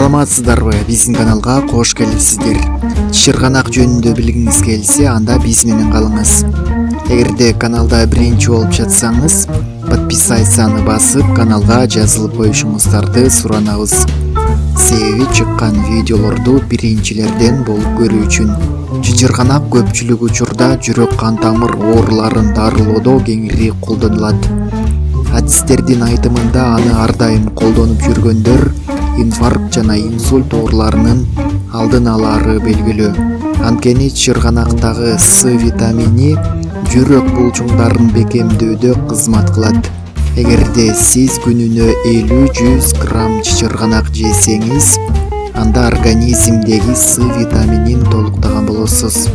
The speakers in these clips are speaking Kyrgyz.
Саламатсыздарбы, биздин каналга кош келипсиздер. Чырганак жөнүндө билгиңиз келсе, анда биз менен калыңыз. Эгерде каналда биринчи болуп жатсаңыз, подписаться басып, каналга жазылып коюшуңуздарды суранабыз. Себеби чыккан видеолорду биринчилерден болуп көрүү үчүн. Чыжырганак көпчүлүк учурда жүрөк кан тамыр ооруларын дарылоодо кеңири колдонулат. Адистердин айтымында аны ар дайым колдонуп жүргөндөр инфаркт жана инсульт ооруларынын алдын алары белгилүү. Анткени чырганактагы С витамини жүрөк булчуңдарын бекемдөөдө кызмат кылат. Эгерде сиз күнүнө 50-100 грамм чырганак жесеңиз, анда организмдеги С витаминин толуктаган болосуз.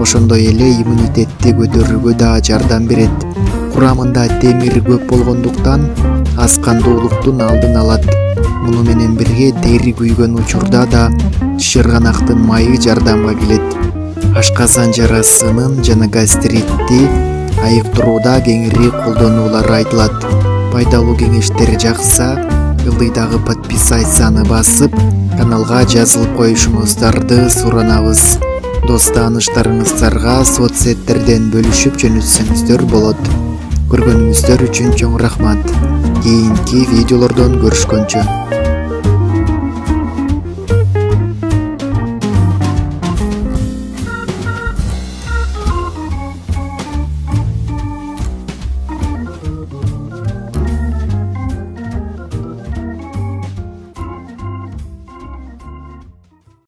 Ошондой эле иммунитетти көтөрүүгө да жардам берет. Курамында темир көп болгондуктан аз кандуулуктун алдын алат. Муну менен бирге тери күйгөн учурда да чырганактын майы жардамга келет. Ашказан жарасынын жана гастритти айыктырууда кеңири колдонуулар айтылат. Пайдалуу кеңештер жакса, ылдыйдагы подписаться басып, каналга жазылып коюшуңуздарды суранабыз. Дос тааныштарыңыздарга соцсеттерден бөлүшүп жөнөтсөңүздөр болот. Көргөнүңүздөр үчүн чоң рахмат. Кийинки видеолордон көрүшкөнчө.